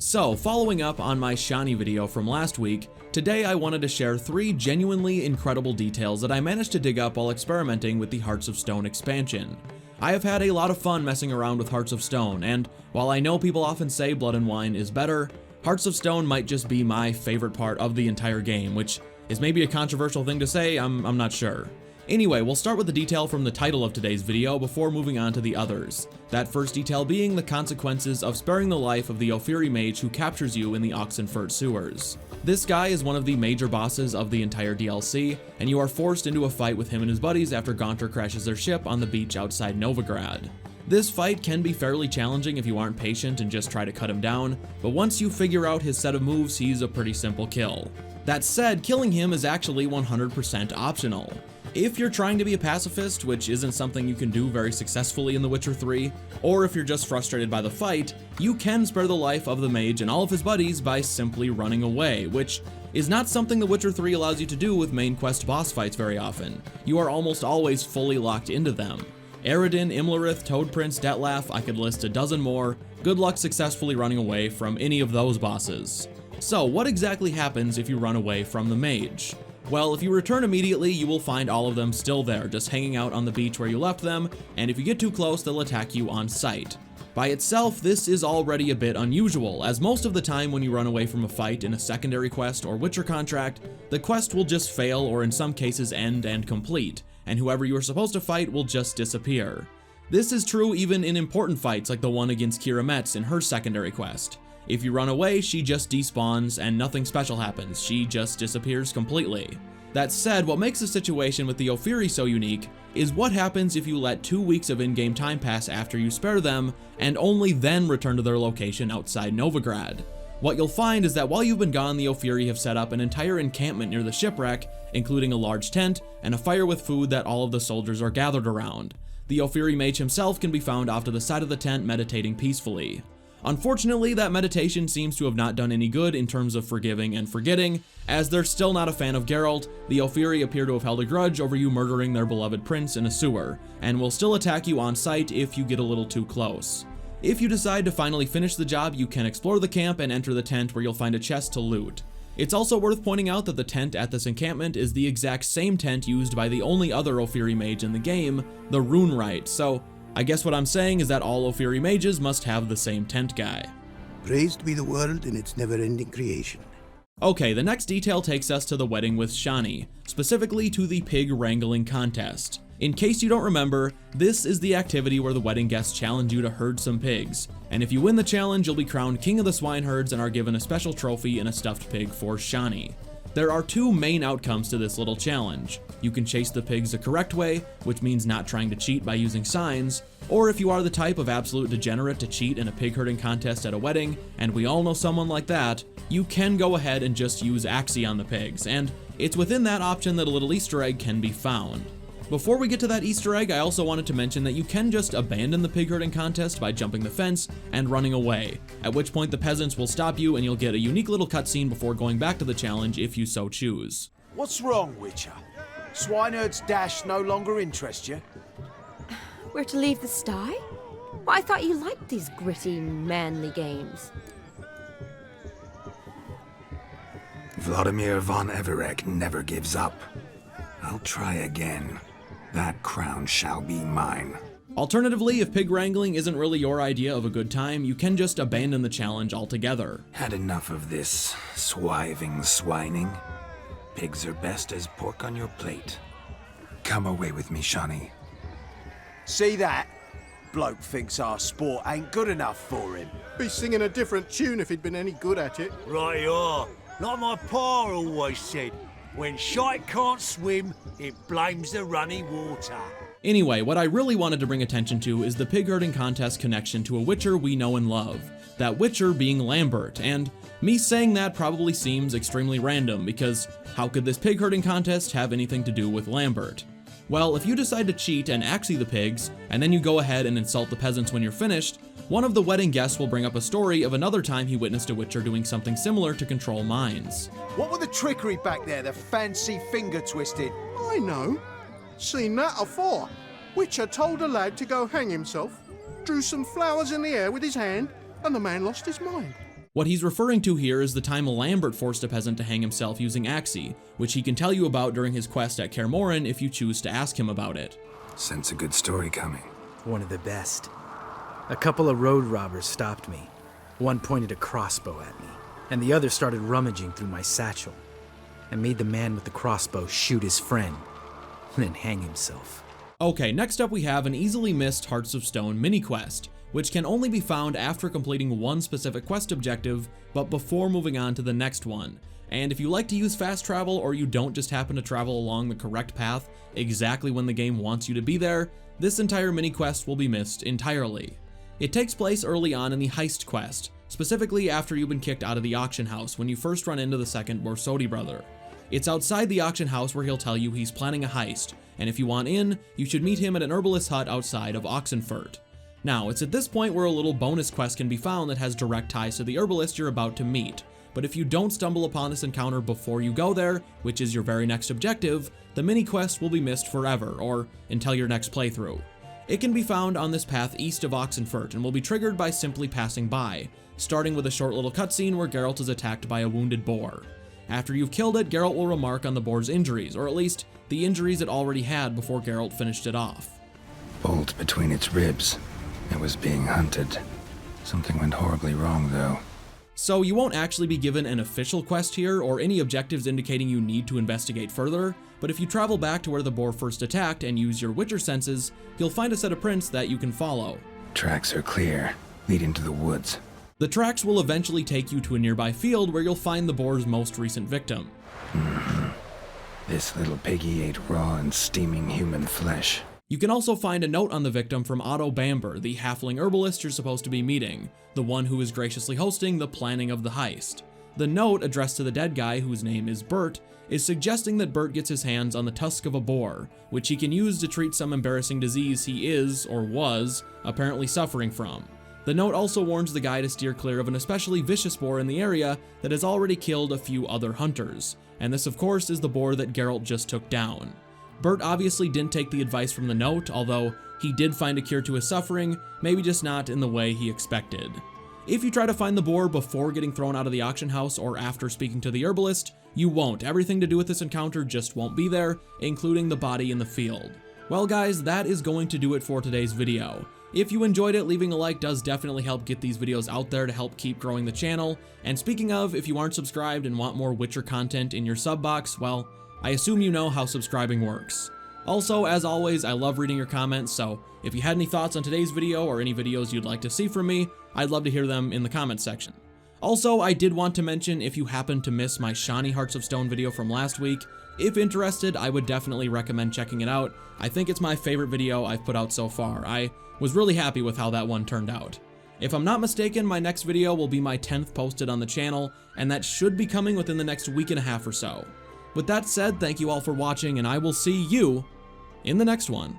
So, following up on my Shani video from last week, today I wanted to share 3 genuinely incredible details that I managed to dig up while experimenting with the Hearts of Stone expansion. I have had a lot of fun messing around with Hearts of Stone, and while I know people often say Blood and Wine is better, Hearts of Stone might just be my favorite part of the entire game, which is maybe a controversial thing to say, I'm not sure. Anyway, we'll start with the detail from the title of today's video before moving on to the others. That first detail being the consequences of sparing the life of the Ofieri Mage who captures you in the Oxenfurt sewers. This guy is one of the major bosses of the entire DLC, and you are forced into a fight with him and his buddies after Gaunter crashes their ship on the beach outside Novigrad. This fight can be fairly challenging if you aren't patient and just try to cut him down, but once you figure out his set of moves, he's a pretty simple kill. That said, killing him is actually 100% optional. If you're trying to be a pacifist, which isn't something you can do very successfully in The Witcher 3, or if you're just frustrated by the fight, you can spare the life of the mage and all of his buddies by simply running away, which is not something The Witcher 3 allows you to do with main quest boss fights very often. You are almost always fully locked into them. Eredin, Imlerith, Toad Prince, Detlef, I could list a dozen more. Good luck successfully running away from any of those bosses. So, what exactly happens if you run away from the mage? Well, if you return immediately, you will find all of them still there, just hanging out on the beach where you left them, and if you get too close, they'll attack you on sight. By itself, this is already a bit unusual, as most of the time when you run away from a fight in a secondary quest or Witcher contract, the quest will just fail or in some cases end and complete, and whoever you were supposed to fight will just disappear. This is true even in important fights like the one against Keira Metz in her secondary quest. If you run away, she just despawns and nothing special happens, she just disappears completely. That said, what makes the situation with the Ofieri so unique is what happens if you let 2 weeks of in-game time pass after you spare them, and only then return to their location outside Novigrad. What you'll find is that while you've been gone, the Ofieri have set up an entire encampment near the shipwreck, including a large tent and a fire with food that all of the soldiers are gathered around. The Ofieri Mage himself can be found off to the side of the tent meditating peacefully. Unfortunately, that meditation seems to have not done any good in terms of forgiving and forgetting, as they're still not a fan of Geralt. The Ofieri appear to have held a grudge over you murdering their beloved prince in a sewer, and will still attack you on sight if you get a little too close. If you decide to finally finish the job, you can explore the camp and enter the tent where you'll find a chest to loot. It's also worth pointing out that the tent at this encampment is the exact same tent used by the only other Ofieri Mage in the game, the Runewright, so I guess what I'm saying is that all Ofieri Mages must have the same tent guy. Praised be the world in its never-ending creation. Okay, the next detail takes us to the wedding with Shani, specifically to the pig wrangling contest. In case you don't remember, this is the activity where the wedding guests challenge you to herd some pigs, and if you win the challenge, you'll be crowned king of the swineherds and are given a special trophy in a stuffed pig for Shani. There are 2 main outcomes to this little challenge. You can chase the pigs the correct way, which means not trying to cheat by using signs, or if you are the type of absolute degenerate to cheat in a pig herding contest at a wedding, and we all know someone like that, you can go ahead and just use Axii on the pigs, and it's within that option that a little Easter egg can be found. Before we get to that Easter egg, I also wanted to mention that you can just abandon the pig herding contest by jumping the fence and running away, at which point the peasants will stop you and you'll get a unique little cutscene before going back to the challenge if you so choose. What's wrong, Witcher? Swineherd's dash no longer interest you? We're to leave the sty? Well, I thought you liked these gritty, manly games. Vladimir von Everek never gives up. I'll try again. That crown shall be mine. Alternatively, if pig wrangling isn't really your idea of a good time, you can just abandon the challenge altogether. Had enough of this swiving swining. Pigs are best as pork on your plate. Come away with me, Shani. See that? Bloke thinks our sport ain't good enough for him. Be singing a different tune if he'd been any good at it. Right you are. Like my pa always said, when shite can't swim, it blames the runny water. Anyway, what I really wanted to bring attention to is the pig herding contest connection to a Witcher we know and love. That Witcher being Lambert, and me saying that probably seems extremely random because how could this pig herding contest have anything to do with Lambert? Well, if you decide to cheat and Axii the pigs, and then you go ahead and insult the peasants when you're finished, one of the wedding guests will bring up a story of another time he witnessed a Witcher doing something similar to control minds. What were the trickery back there, the fancy finger twisting? I know. Seen that afore. Witcher told a lad to go hang himself, drew some flowers in the air with his hand, and the man lost his mind. What he's referring to here is the time Lambert forced a peasant to hang himself using Axii, which he can tell you about during his quest at Kaer Morhen if you choose to ask him about it. Sense a good story coming. One of the best. A couple of road robbers stopped me. One pointed a crossbow at me, and the other started rummaging through my satchel, and made the man with the crossbow shoot his friend, and then hang himself. Okay, next up we have an easily missed Hearts of Stone mini-quest, which can only be found after completing one specific quest objective, but before moving on to the next one. And if you like to use fast travel, or you don't just happen to travel along the correct path exactly when the game wants you to be there, this entire mini-quest will be missed entirely. It takes place early on in the heist quest, specifically after you've been kicked out of the auction house when you first run into the second Borsodi brother. It's outside the auction house where he'll tell you he's planning a heist, and if you want in, you should meet him at an herbalist's hut outside of Oxenfurt. Now, it's at this point where a little bonus quest can be found that has direct ties to the herbalist you're about to meet, but if you don't stumble upon this encounter before you go there, which is your very next objective, the mini-quest will be missed forever, or until your next playthrough. It can be found on this path east of Oxenfurt and will be triggered by simply passing by, starting with a short little cutscene where Geralt is attacked by a wounded boar. After you've killed it, Geralt will remark on the boar's injuries, or at least the injuries it already had before Geralt finished it off. Bolt between its ribs. It was being hunted. Something went horribly wrong, though. So you won't actually be given an official quest here or any objectives indicating you need to investigate further, but if you travel back to where the boar first attacked and use your Witcher senses, you'll find a set of prints that you can follow. Tracks are clear, leading to the woods. The tracks will eventually take you to a nearby field where you'll find the boar's most recent victim. This little piggy ate raw and steaming human flesh. You can also find a note on the victim from Otto Bamber, the halfling herbalist you're supposed to be meeting, the one who is graciously hosting the planning of the heist. The note, addressed to the dead guy, whose name is Bert, is suggesting that Bert gets his hands on the tusk of a boar, which he can use to treat some embarrassing disease he is, or was, apparently suffering from. The note also warns the guy to steer clear of an especially vicious boar in the area that has already killed a few other hunters, and this of course is the boar that Geralt just took down. Bert obviously didn't take the advice from the note, although he did find a cure to his suffering, maybe just not in the way he expected. If you try to find the boar before getting thrown out of the auction house or after speaking to the herbalist, you won't. Everything to do with this encounter just won't be there, including the body in the field. Well guys, that is going to do it for today's video. If you enjoyed it, leaving a like does definitely help get these videos out there to help keep growing the channel. And speaking of, if you aren't subscribed and want more Witcher content in your sub box, well, I assume you know how subscribing works. Also, as always, I love reading your comments, so if you had any thoughts on today's video or any videos you'd like to see from me, I'd love to hear them in the comments section. Also, I did want to mention, if you happen to miss my Shani Hearts of Stone video from last week, if interested, I would definitely recommend checking it out. I think it's my favorite video I've put out so far. I was really happy with how that one turned out. If I'm not mistaken, my next video will be my 10th posted on the channel, and that should be coming within the next week and a half or so. With that said, thank you all for watching, and I will see you in the next one.